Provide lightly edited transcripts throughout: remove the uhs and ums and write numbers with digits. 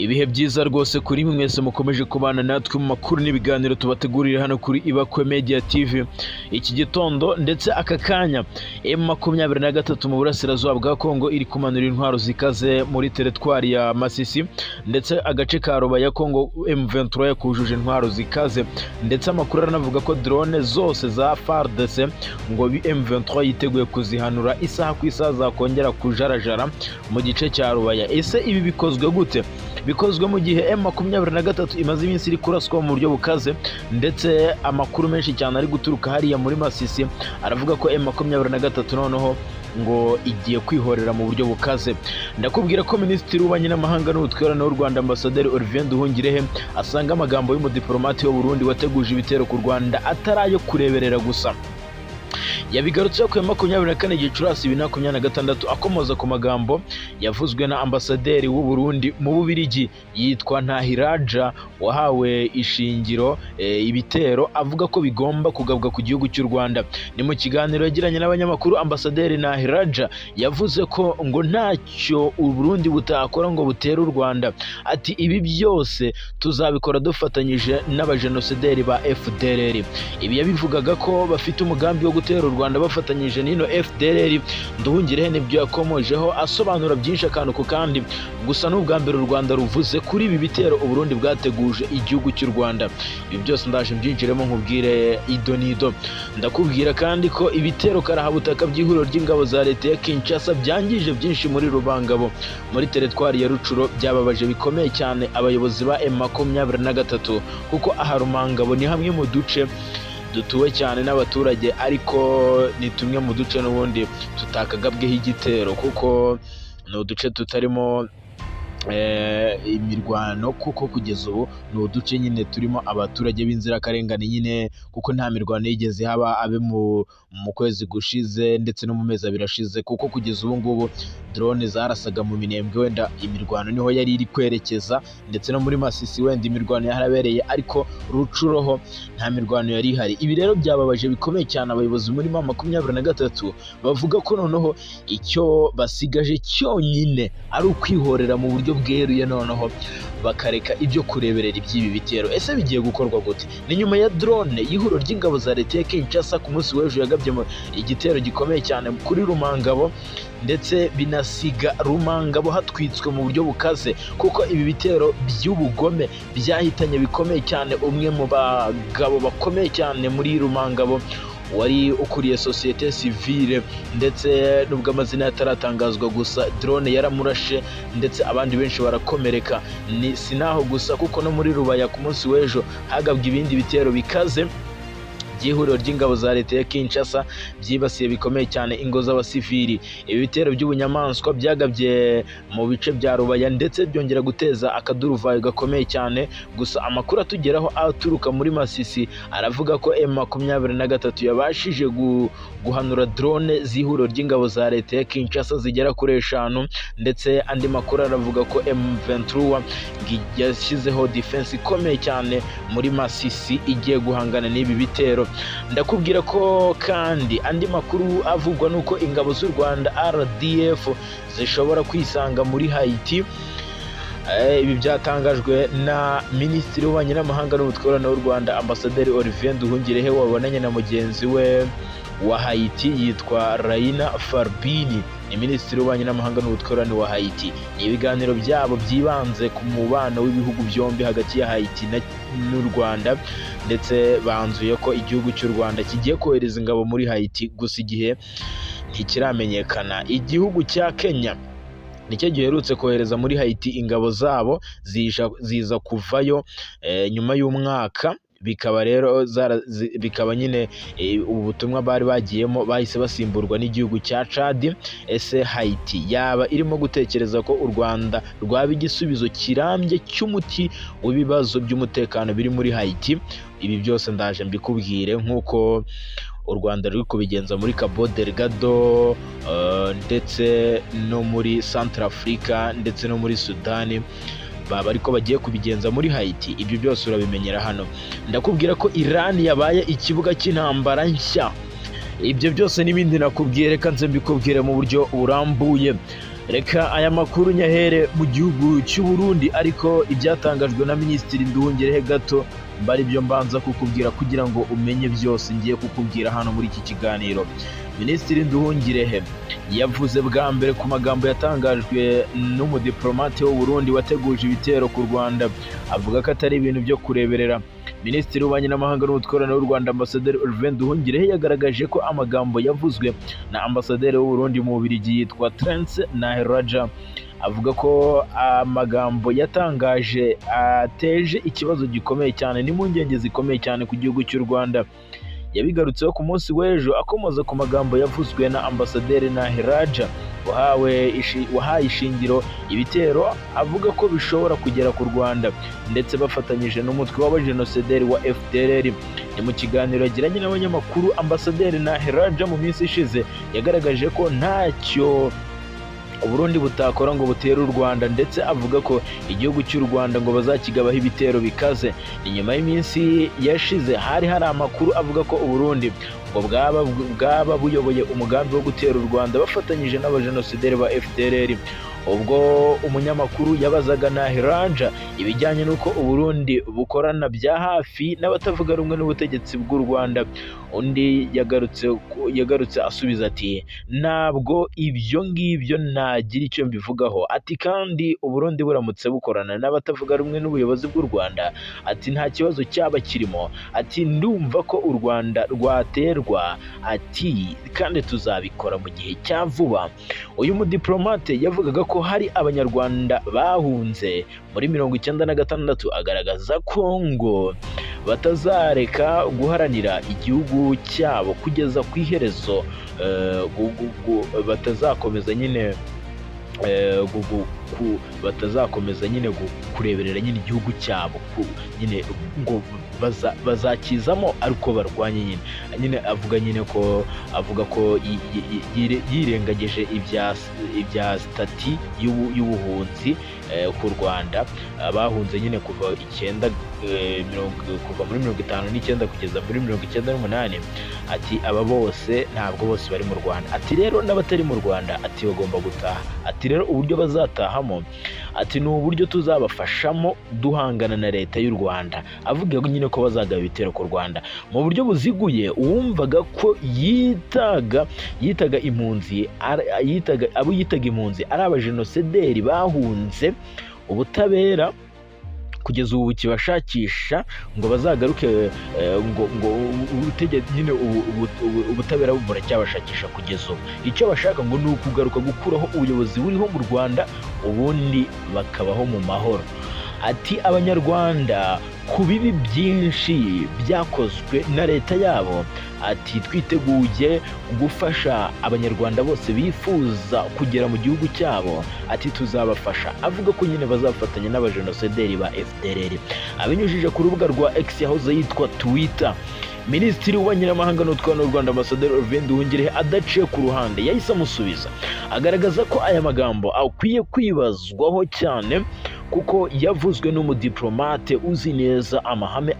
Ibihe byiza rwose kuri mwese mukomeje kubana natwe mu makuru n'ibiganiro tubategurira hano kuri Ibakwe Media TV. Iki gitondo ndetse aka kanya M23 mu burasirazuba bwa Kongo iri kumanura intwaro zikaze muri teritwari ya Masisi, ndetse agace ka Ruba ya Kongo M23 yakujuje intwaro zikaze, ndetse amakuru aranavuga ko drone zose za FARDC ngo M23 yiteguye kuzihanura isaha ku isaha zakongera kujarajara mu gice cya Rubaya. Ese ibi bikozwe gute? Bikozwe mu gihe M23 imaze iminsi iri kuraswa mu buryo bukaze, ndetse amakuru menshi cyane ari guturuka hariya muri Masisi aravuga ko M23 noneho ngo igiye kwihorera mu buryo bukaze. Ndakubwira ko Minisitiri w'Ububanyi n'Amahanga n'Ubutwererane w'u Rwanda Ambasaderi Olivier Nduhungirehe asanga amagambo y'umudiplomate w'u Burundi wateguje ibitero ku Rwanda atarayo kureberera gusa. Yabigarutse ku 24 Gicurasi 2026 akomoza ku magambo yavuzwe na Ambasaderi w'u Burundi mu Bubiligi yitwa Ntahiraja, wahawe ishingiro ibitero avuga ko bigomba kugabwa ku gihugu cy'u Rwanda. Ni mu kiganiro yagiranye n'abanyamakuru, Ambasaderi Ntahiraja yavuze ko ngo ntacyo u Burundi butakora ngo butere u Rwanda. Ati ibi byose tuzabikora dufatanyije n'abajenosideri ba FDLR. Ibi yabivugaga ko bafite umugambi wo gutera u Rwanda bafatanyije n'ino FDLR. Nduhungirehe nibyo yakomojeho asobanura byinshi akantu ku kandi, gusa n'ubwa mbere u Rwanda ruvuze kuri ibi bitero u Burundi bwateguje igihugu cy'u Rwanda. Ibi byose ndaje mbyinjiremo nkubwire idonido. Ndakubwira kandi ko ibitero karahabutaka by'ihuriro ry'ingabo za leta ya Kinshasa byangije byinshi muri Rubangabo muri teritwari ya Rucuro, byababaje bikomeye cyane abayobozi ba M23 kuko aha Rumangabo ni hamwe mu duce dutuwe cyane n'abaturage, ariko ni tumwe mu duce n'ubundi tutakagabweho igitero kuko ni uduce tutarimo imirwano, kuko kugeza ubu ni uduce nyine turimo abaturage b'inzirakarengane nyine, kuko nta mirwano yigeze haba abe mu kwezi gushize ndetse no mu mezi abiri ashize, kuko kugeza ubu ngubu drone zarasaga mu Minembwe, wenda imirwano niho yari iri kwerekeza, ndetse no muri Masisi wenda imirwano yarabereye, ariko Rucuroho nta mirwano yari ihari. Ibi rero byababaje bikomeye cyane abayobozi muri M23 bavuga ko noneho icyo basigaje cyonyine ari ukwihorera mu buryo bweruye, noneho bakareka ibyo kureberera iby'ibi bitero. Ese bigiye gukorwa gute? Ni nyuma ya drone y'ihuriro ry'ingabo za leta ya Kinshasa ku munsi w'ejo yagabye igitero gikomeye cyane kuri Rumangabo, ndetse binasiga Rumangabo hatwitswe mu buryo bukaze, kuko ibi bitero by'ubugome byahitanye bikomeye cyane umwe mu bagabo bakomeye cyane muri Rumangabo wari ukuriye sosiyete sivile, ndetse nubwo amazina yataratangazwa, gusa drone yaramurashe ndetse abandi benshi barakomereka. Ni sinaho gusa, kuko no muri Rubaya ku munsi w'ejo hagabwe ibindi bitero bikaze by'ihuriro ry'ingabo za leta ya Kinshasa byibasiye bikomeye cyane ingo z'abasivili. Ibi bitero by'ubunyamaswa byagabye mu bice bya Rubaya, ndetse byongera guteza akaduruvayo gakomeye cyane. Gusa amakuru atugeraho aturuka muri Masisi aravuga ko M23 yabashije guhanura drone z'ihuriro ry'ingabo za leta ya Kinshasa zigera kuri 5, ndetse andi makuru aravuga ko M23 yashyizeho defense ikomeye cyane muri Masisi igiye guhangana n'ibi bitero. Ndakubwira ko kandi andi makuru avugwa nuko ingabo z'u Rwanda RDF zishobora kwisanga muri Haiti. Ibi byatangajwe na Minisitiri w'Ububanyi n'Amahanga n'Ubutwererane w'u Rwanda Ambasaderi Olivier Nduhungirehe wabonanye na mugenzi we wa Haiti yitwa Raina Farbini. ni Minisitiri w'Ububanyi n'Amahanga n'Ubutwererane wa Haiti. Ni ibiganiro byabo byibanze ku mubano w'ibihugu byombi hagati ya Haiti n'u Rwanda, ndetse banzuye ko igihugu cy'u Rwanda kigiye kohereza ingabo muri Haiti, gusa igihe ntikiramenyekana. Igihugu cya Kenya nicyo giherutse kohereza muri Haiti ingabo zabo ziza kuvayo nyuma y'umwaka. Bikaba rero bikaba nyine ubu butumwa bari bagiyemo bahise basimburwa n'igihugu cya Chad. Ese Haiti yaba irimo gutekereza ko u Rwanda rwaba igisubizo kirambye cy'umuti w'ibibazo by'umutekano biri muri Haiti? Ibi byose ndaje mbikubwire, nk'uko u Rwanda ruri kubigenza muri Cabo Delgado, ndetse no muri Centrafrica, ndetse no muri Sudani. baba ariko bagiye kubigenza muri Haiti. Ibyo byose urabimenyera hano. Ndakubwira ko Iran yabaye ikibuga cy'intambara nshya. Ibyo byose n'ibindi nakubwiye, reka nze mbikubwire mu buryo burambuye. Reka aya makuru nyahere mu gihugu cy'u Burundi, ariko ibyatangajwe na Minisitiri Nduhungirehe gato mbari byo mbanza kukubwira kugira ngo umenye byose ngiye kukubwira hano muri iki kiganiro. Minisitiri Nduhungirehe yavuze bwa mbere ku magambo yatangajwe n'umudiplomate w'u Burundi wateguje ibitero ku Rwanda, avuga ko atari ibintu byo kureberera. Minisitiri w'Ububanyi n'Amahanga n'Ubutwererane w'u Rwanda Ambasaderi Olivier Nduhungirehe yagaragaje ko amagambo yavuzwe na Ambasaderi w'u Burundi mu Bubiligi yitwa Terence Naheraja, avuga ko amagambo yatangaje ateje ikibazo gikomeye cyane n'impungenge zikomeye cyane ku gihugu cy'u Rwanda. Yabigarutseho ku munsi w'ejo akomoza ku magambo yavuzwe na Ambasaderi Naheraja wahaye ishingiro ibitero avuga ko bishobora kugera ku Rwanda ndetse bafatanyije n'umutwe w'abajenosideri wa FDLR. Ni mu kiganiro yagiranye n'abanyamakuru, Ambasaderi Naheraja mu minsi ishize yagaragaje ko ntacyo Uburundi butakora ngo butere u Rwanda, ndetse avuga ko igihugu cy'u Rwanda ngo bazakigabaho ibitero bikaze. Ni nyuma y'iminsi yashize hari amakuru avuga ko Uburundi ngo bwaba buyoboye umugambi wo gutera u Rwanda bafatanyije n'abajenosideri ba FDLR. Ubwo umunyamakuru yabazaga Naheraja ibijyanye n'uko Uburundi bukorana bya hafi n'abatavuga rumwe n'ubutegetsi bw'u Rwanda, undi yagarutse asubiza ati ntabwo ibyo ngibyo nagira icyo mbivugaho, ati kandi Uburundi buramutse bukorana n'abatavuga rumwe n'ubuyobozi bw'u Rwanda, ati nta kibazo cyaba kirimo, ati ndumva ko u Rwanda rwaterwa, ati kandi tuzabikora mu gihe cya vuba. Uyu mudiplomate yavugaga ko hari abanyarwanda bahunze muri 1996, agaragaza ko ngo batazareka guharanira igihugu cyabo kugeza ku iherezo, batazakomeza nyine kureberera nyine igihugu cyabo, nyine ngo bazakizamo ariko barwanye nyine avuga ko yirengagije ibya stati y'ubuhunzi ku Rwanda, bahunze nyine kuva muri 59 kugeza muri 98. Ati aba bose ntabwo bose bari mu Rwanda, ati rero n'abatari mu Rwanda ati bagomba gutaha, ati rero uburyo bazatahamo ati ni uburyo tuzabafashamo duhangana na leta y'u Rwanda. Avuga nyine ko bazagaba ibitero ku Rwanda mu buryo buziguye. Uwumvaga ko yitaga impunzi ari abajenosideri bahunze ubutabera kugeza ubu kibashakisha ngo bazagaruke, ngo nyine ubutabera buracyabashakisha kugeza ubu. Icyo bashaka ngo ni ukugaruka gukuraho ubuyobozi buriho mu Rwanda, ubundi bakabaho mu mahoro. Ati abanyarwanda ku bibi byinshi byakozwe na leta yabo, ati twiteguye gufasha abanyarwanda bose bifuza kugera mu gihugu cyabo, ati tuzabafasha. Avuga ko nyine bazafatanya n'abajenosideri ba FDLR. Abinyujije ku rubuga rwa X yahoze yitwa Twitter, Minisitiri w'Ububanyi n'Amahanga n'Ubutwererane w'u Rwanda Ambasaderi Olivier Nduhungirehe adaciye ku ruhande yahise amusubiza, agaragaza ko aya magambo akwiye kwibazwaho cyane kuko yavuzwe n'umudiplomate uzi neza amahame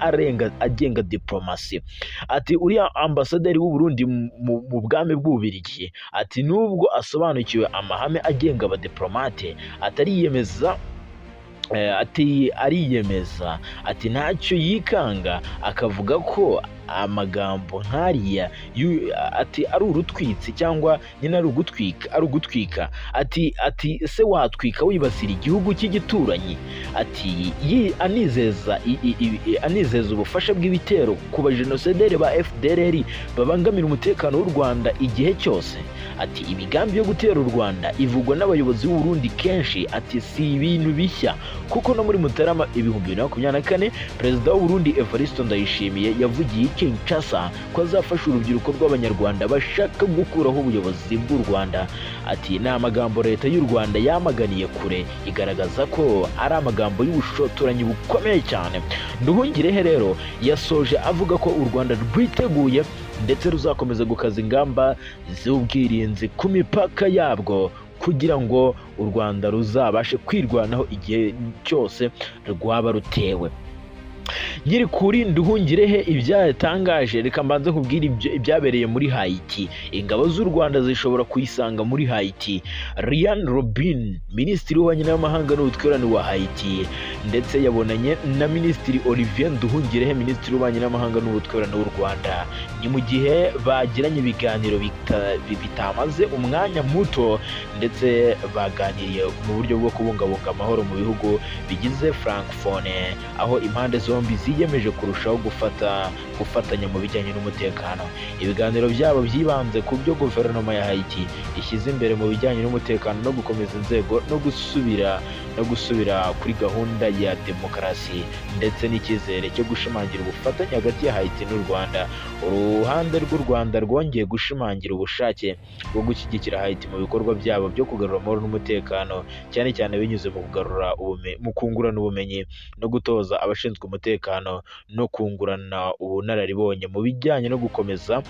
agenga diplomasi. Ati uriya Ambasaderi w'u Burundi mu bwami bw'Ububiligi, ati nubwo asobanukiwe amahame agenga abadiplomate ariyemeza, ati ntacyo yikanga, akavuga ko amagambo nkariya ati ari urutwitsi cyangwa nyine ari ugutwika. Ati se watwika wibasira igihugu cy'igituranyi? Ati anizeza ubufasha bw'ibitero ku bajenosideri ba FDLR babangamira umutekano w'u Rwanda igihe cyose. Ati imigambi yo gutera u Rwanda ivugwa n'abayobozi b'u Burundi kenshi, ati si ibintu bishya kuko no muri Mutarama 2024 Perezida w'u Burundi Evariste Ndayishimiye yavugiye Kinshasa ko azafasha urubyiruko rw'abanyarwanda bashaka gukuraho ubuyobozi bw'u Rwanda. Ati ni amagambo leta y'u Rwanda yamaganiye kure, igaragaza ko ari amagambo y'ubushotoranyi bukomeye cyane. Nduhungirehe rero yasoje avuga ko u Rwanda rwiteguye ndetse ruzakomeza gukaza ingamba z'ubwirinzi ku mipaka yabwo kugira ngo u Rwanda ruzabashe kwirwanaho igihe cyose rwaba rutewe. Nkiri kuri Nduhungirehe ibyatangaje, reka mbanze nkubwire ibyabereye muri Haiti. Ingabo z'u Rwanda zishobora kuyisanga muri Haiti. Ryan Robin, minisitiri w'ububanyi n'amahanga n'ubutwererane wa Haiti, ndetse yabonanye na minisitiri Olivier Nduhungirehe, minisitiri w'ububanyi n'amahanga n'ubutwererane w'u Rwanda. Ni mu gihe bagiranye ibiganiro bitamaze umwanya muto, ndetse baganiriye mu buryo bwo kubungabunga amahoro mu bihugu bigize Francophone, aho impande zombi ziyemeje kurushaho gufatanya mu bijyanye n'umutekano. Ibiganiro byabo byibanze ku byo guverinoma ya Haiti ishyize imbere mu bijyanye n'umutekano no gukomeza inzego no gusubira kuri gahunda ya demokarasi, ndetse n'icyizere cyo gushimangira ubufatanye hagati ya Haiti n'u Rwanda. Uruhande rw'u Rwanda rwongeye gushimangira ubushake bwo gushyigikira Haiti mu bikorwa byabo byo kugarura amahoro n'umutekano, cyane cyane binyuze mu kungurana ubumenyi no gutoza abashinzwe umutekano no kungurana ubunararibonye mu bijyanye no gukomeza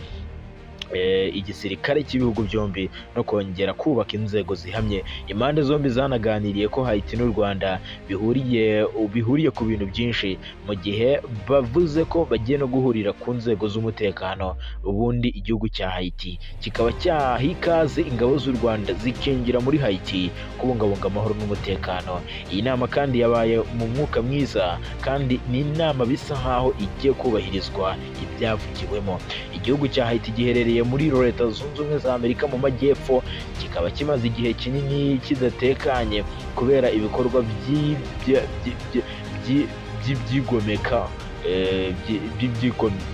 igisirikare cy'ibihugu byombi no kongera kubaka inzego zihamye. Impande zombi zanaganiriye ko Haiti n'u Rwanda bihuriye ku bintu byinshi, mu gihe bavuze ko bagiye no guhurira ku nzego z'umutekano. Ubundi igihugu cya Haiti kikaba cyaha ikaze ingabo z'u Rwanda zikingira muri Haiti kubungabunga amahoro n'umutekano. Iyi nama kandi yabaye mu mwuka mwiza, kandi ni inama bisa nkaho igiye kubahirizwa ibyavugiwemo. Igihugu cya Haiti giherereye muri Leta Zunze Ubumwe za Amerika mu majyepfo, kikaba kimaze igihe kinini kidatekanye kubera ibikorwa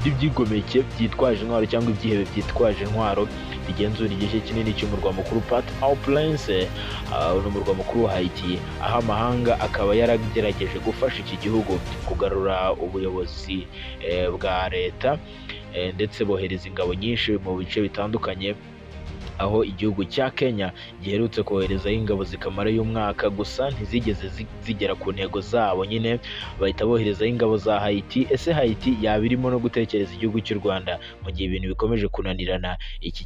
by'ibyigomeke byitwaje intwaro cyangwa ibyihebe byitwaje intwaro bigenzura igice kinini cy'umurwa mukuru Port-au-Prince, n'umurwa mukuru wa Haiti, aho amahanga akaba yaragerageje gufasha iki gihugu kugarura ubuyobozi bwa leta, ndetse bohereza ingabo nyinshi mu bice bitandukanye, aho igihugu cya Kenya giherutse koherezaho ingabo zikamarayo umwaka gusa ntizigeze zigera ku ntego zabo, nyine bahita boherezaho ingabo za Haiti. Ese Haiti yaba irimo no gutekereza igihugu cy'u Rwanda mu gihe ibintu bikomeje kunanirana? Iki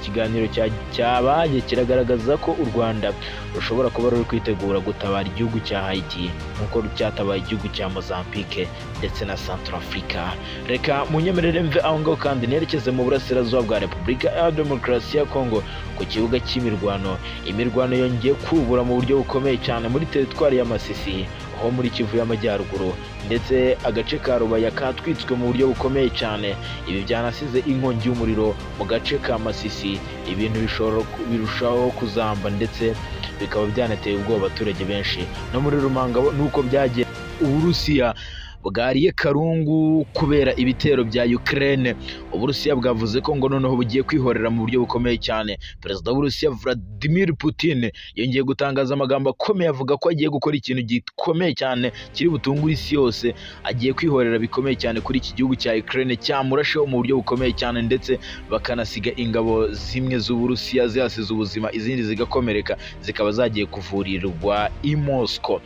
kiganiro cyabaye kiragaragaza ko u Rwanda rushobora kuba ruri kwitegura gutabara igihugu cya Haiti nk'uko cyatabaye igihugu cya Mozambique ndetse na Centrafrica. Reka munyemerere mve aho ngaho kandi nerekeze mu burasirazuba bwa Repubulika ya Demokarasi ya Kongo ku kibuga cy'imirwano. Imirwano yongeye kubura mu buryo bukomeye cyane muri teritwari ya Masisi ho muri Kivu y'Amajyaruguru, ndetse agace ka Rubaya katwitswe mu buryo bukomeye cyane. Ibi byanasize inkongi y'umuriro mu gace ka Masisi, ibintu birushaho kuzamba ndetse bikaba byanateye ubwoba abaturage benshi. No muri Rumangabo nuko byagiye. Uburusiya bwariye karungu kubera ibitero bya Ukraine. Uburusiya bwavuze ko ngo noneho bugiye kwihorera mu buryo bukomeye cyane. Perezida w'Uburusiya Vladimir Putin yongeye gutangaza amagambo akomeye avuga ko agiye gukora ikintu gikomeye cyane kiri butungure isi yose. Agiye kwihorera bikomeye cyane kuri iki gihugu cya Ukraine cyamurasheho mu buryo bukomeye cyane, ndetse bakanasiga ingabo zimwe z'Uburusiya zihasize ubuzima, izindi zigakomereka, zikaba zagiye kuvurirwa i Moscow.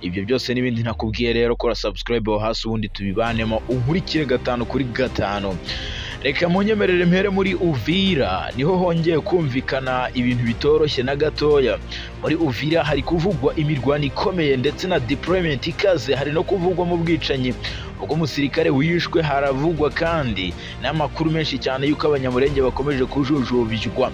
Ibyo byose n'ibindi ntakubwiye rero, kora subscribe hasi ubundi tubibanemo unkurikire 5/5. Reka munyemerere mpere muri Uvira, niho hongeye kumvikana ibintu bitoroshye na gatoya. Muri Uvira hari kuvugwa imirwano ikomeye ndetse na deployment ikaze, hari no kuvugwa mu bwicanyi ubwo umusirikare wishwe, haravugwa kandi n'amakuru menshi cyane yuko abanyamurenge bakomeje kujujubywa.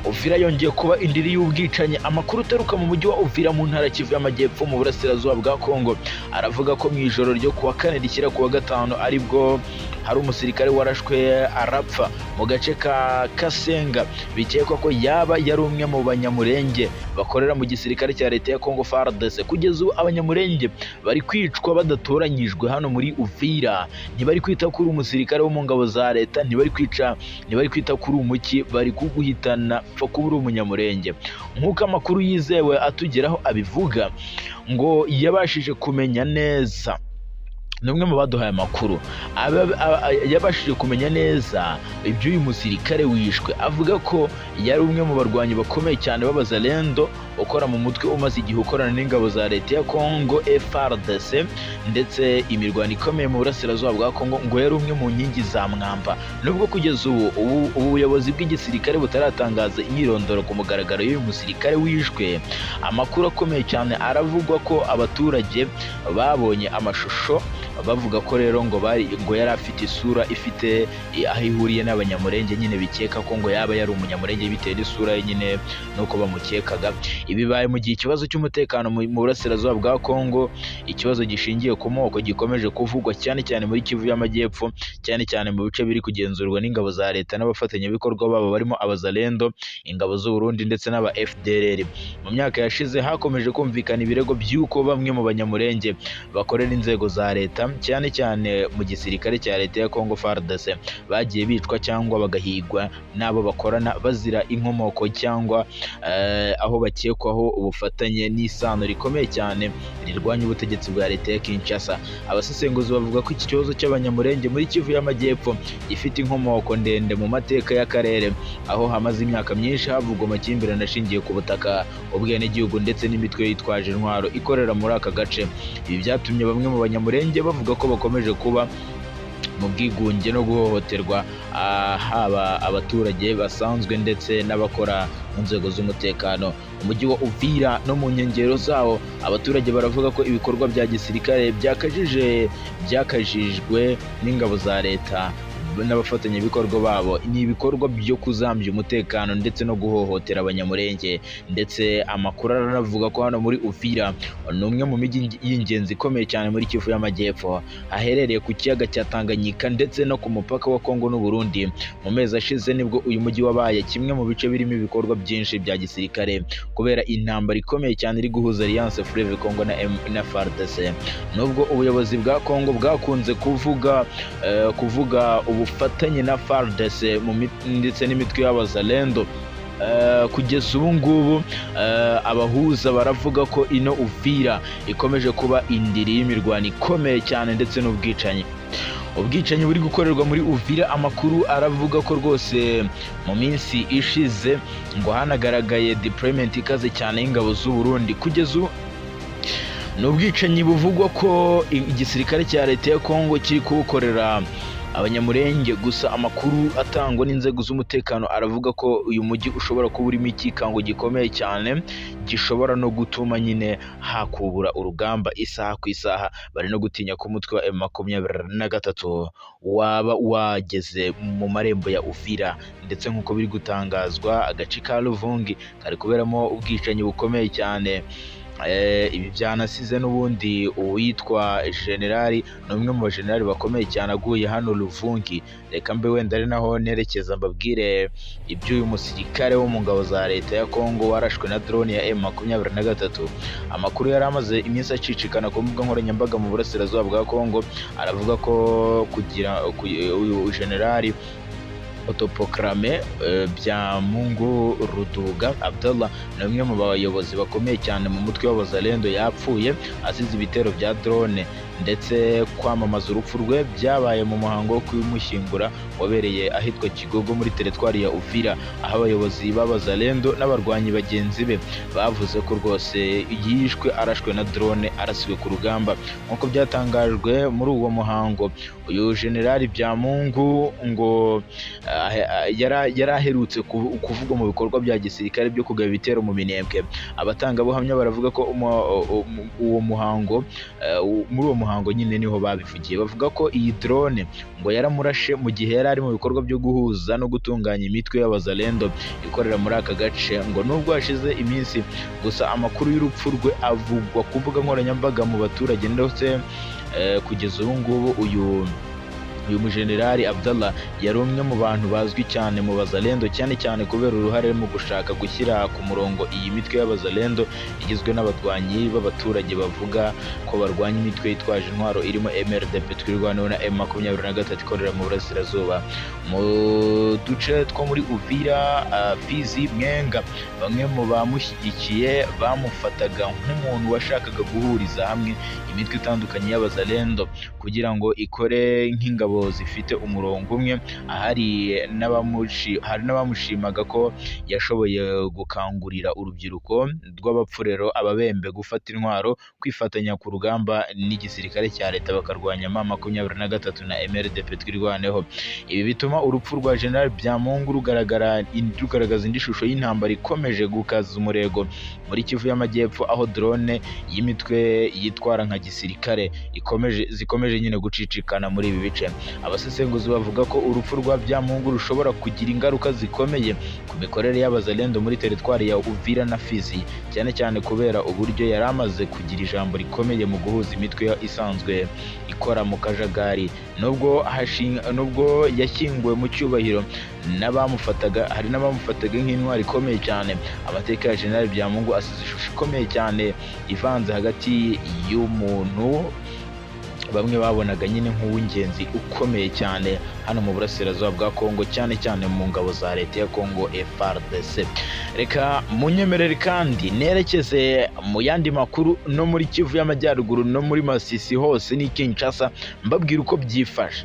Uvira yongeye kuba indiri y'ubwicanyi. Amakuru uteruka mu mujyi wa Uvira mu ntara Kivu y'Amajyepfo mu burasirazuba bwa Kongo aravuga ko mu ijoro ryo kuwa 4 rishyira kuwa 5 aribwo hari umusirikare warashwe arapfa mu gace ka Kasenga. Bikekwa ko yaba yari umwe mu banyamurenge bakorera mu gisirikare cya leta ya Kongo FARDC. Kugeza ubu abanyamurenge bari kwicwa badatoranyijwe hano muri Uvira. Ntibari kwita kuri umusirikare wo mu ngabo za leta, ntibari kwita kuri umuki, bari kuguhitana pfa kuba uri umunyamurenge. Nk'uko amakuru yizewe atugeraho abivuga, ngo yabashije kumenya neza, n'umwe mu baduhaye amakuru yabashije kumenya neza iby'uyu musirikare wishwe, avuga ko yari umwe mu barwanyi bakomeye cyane b'abazalendo ukora mu mutwe umaze igihe ukorana n'ingabo za leta ya Congo FARDC ndetse imirwano ikomeye mu burasirazuba bwa Congo ngo yari umwe mu nkingi za mwamba. Nubwo kugeza ubu ubuyobozi bw'igisirikare butaratangaza imyirondoro ku mugaragaro y'uyu musirikare wishwe, amakuru akomeye cyane aravugwa ko abaturage babonye amashusho bavuga ko rero ngo yari afite isura ifite aho ihuriye n'abanyamurenge nyine, bikeka ko ngo yaba yari umunyamurenge bitewe n'isura ye nyine nuko bamukekaga. Ibi bibaye mu gihe ikibazo cy'umutekano mu burasirazuba bwa Congo, ikibazo gishingiye ku moko gikomeje kuvugwa cyane cyane muri Kivu y'Amajyepfo, cyane cyane mu bice biri kugenzurwa n'ingabo za leta n'abafatanyabikorwa babo barimo abazalendo, ingabo z'u Burundi ndetse n'aba FDLR. Mu myaka yashize hakomeje kumvikana ibirego by'uko bamwe mu banyamurenge bakorera inzego za leta cyane cyane mu gisirikare cya leta ya Congo FARDC bagiye bicwa cyangwa bagahigwa n'abo bakorana bazira inkomoko cyangwa aho bakekwaho ubufatanye n'isano rikomeye cyane rirwanya ubutegetsi bwa leta ya Kinshasa. Abasesenguzi bavuga ko iki kibazo cy'abanyamurenge muri Kivu y'Amajyepfo gifite inkomoko ndende mu mateka y'akarere, aho hamaze imyaka myinshi havugwa amakimbirane ashingiye ku butaka, ubwenegihugu ndetse n'imitwe yitwaje intwaro ikorera muri aka gace. Ibi byatumye bamwe mu banyamurenge bavuga ko bakomeje kuba mu bwigunge no guhohoterwa, haba abaturage basanzwe ndetse n'abakora mu nzego z'umutekano. Umujyi wa Uvira no mu nkengero zawo, abaturage baravuga ko ibikorwa bya gisirikare byakajijwe n'ingabo za leta n'abafatanyabikorwa babo, ni ibikorwa byo kuzambya umutekano ndetse no guhohotera abanyamurenge. Ndetse amakuru aranavuga ko hano muri Uvira ni umwe mu mijyi y'ingenzi ikomeye cyane muri Kivu y'Amajyepfo, aherereye ku kiyaga cya Tanganyika ndetse no ku mupaka wa Congo n'u Burundi. Mu mezi ashize nibwo uyu mujyi wabaye kimwe mu bice birimo ibikorwa byinshi bya gisirikare kubera intambara ikomeye cyane iri guhuza Alliance Fleuve Congo na FARDC. Nubwo ubuyobozi bwa Congo bwakunze kuvuga ubufatanye na FARDC ndetse n'imitwe y'abazalendo, kugeza ubu ngubu abahuza baravuga ko ino Uvira ikomeje kuba indiri y'imirwano ikomeye cyane ndetse n'ubwicanyi buri gukorerwa muri Uvira. Amakuru aravuga ko rwose mu minsi ishize ngo hanagaragaye deployment ikaze cyane y'ingabo z'u Burundi. Kugeza ubu n'ubwicanyi buvugwa ko igisirikare cya leta ya Congo kiri kubukorera abanyamurenge. Gusa amakuru atangwa n'inzego z'umutekano aravuga ko uyu mujyi ushobora kuba urimo ikikango gikomeye cyane gishobora no gutuma nyine hakubura urugamba isaha ku isaha. Bari no gutinya ko umutwe wa M23 waba wageze mu marembo ya Uvira, ndetse nk'uko biri gutangazwa agace ka Luvungi kari kuberamo ubwicanyi bukomeye cyane. Ibi byanasize n'ubundi uwitwa generali, ni umwe mu bajenerali bakomeye cyane aguye hano Luvungi. Reka mbe wenda ari naho nerekeza mbabwire iby'uyu musirikare wo mu ngabo za leta ya Congo warashwe na drone ya M23. Amakuru yari amaze iminsi acicikana ku mbuga nkoranyambaga mu burasirazuba bwa Congo aravuga ko uyu generali autoproclamé Byamungu Ruduga Abdallah ni umwe mu bayobozi bakomeye cyane mu mutwe w'abazalendo yapfuye azize ibitero bya drone, ndetse kwamamaza urupfu rwe byabaye mu muhango wo kumushyingura wabereye ahitwa Kigogo muri teritwari ya Uvira, aho abayobozi b'abazalendo n'abarwanyi bagenzi be bavuze ko rwose yishwe arashwe na drone arasiwe ku rugamba. Nk'uko byatangajwe muri uwo muhango, uyu generali Byamungu ngo yari aherutse kuvugwa mu bikorwa bya gisirikare byo kugaba ibitero mu Minembwe. Abatangabuhamya baravuga ko uwo muhango muri uwo muhango nyine niho babivugiye, bavuga ko iyi drone ngo yaramurashe mu gihe yari ari mu bikorwa byo guhuza no gutunganya imitwe y'abazalendo ikorera muri aka gace. Ngo nubwo hashize iminsi, gusa amakuru y'urupfu rwe avugwa ku mbuga nkoranyambaga mu baturage, ndetse kugeza ubu ngubu uyu mujenerali Abdallah yari umwe mu bantu bazwi cyane mu bazalendo, cyane cyane kubera uruhare mu gushaka gushyira ku murongo iyi mitwe y'abazalendo igizwe n'abarwanyi b'abaturage bavuga ko barwanya imitwe yitwaje intwaro irimo MRDP twirwanaho na M23 ikorera mu burasirazuba. Mu duce two muri Uvira, Fizi, Mwenga, bamwe mu bamushyigikiye bamufataga nk'umuntu washakaga guhuriza hamwe imitwe itandukanye y'abazalendo kugira ngo ikore nk'ingabo ingabo zifite umurongo umwe, hari n'abamushimaga ko yashoboye gukangurira urubyiruko rw'abapfurero ababembe gufata intwaro, kwifatanya ku rugamba n'igisirikare cya leta bakarwanya M23 na MRDP twirwaneho. Ibi bituma urupfu rwa General Byamungu rugaragaza indi shusho y'intambara ikomeje gukaza umurego muri Kivu y'Amajyepfo, aho drone y'imitwe yitwara nka gisirikare zikomeje nyine gucicikana muri ibi bice. Abasesenguzi bavuga ko urupfu rwa Byamungu rushobora kugira ingaruka zikomeye ku mikorere y'abazalendo muri teritwari ya Uvira na Fizi, cyane cyane kubera uburyo yari amaze kugira ijambo rikomeye mu guhuza imitwe isanzwe ikora mu kajagari. Nubwo yashyinguwe mu cyubahiro, hari n'abamufataga nk'intwari ikomeye cyane, amateka ya General Byamungu asize ishusho ikomeye cyane ivanze hagati y'umuntu bamwe babonaga nyine nk'uw'ingenzi ukomeye cyane hano mu burasirazuba bwa Kongo, cyane cyane mu ngabo za leta ya Kongo FARDC. Reka munyemerere kandi nerekeze mu yandi makuru no muri Kivu y'Amajyaruguru no muri Masisi hose ni Kinshasa, mbabwira uko byifashe.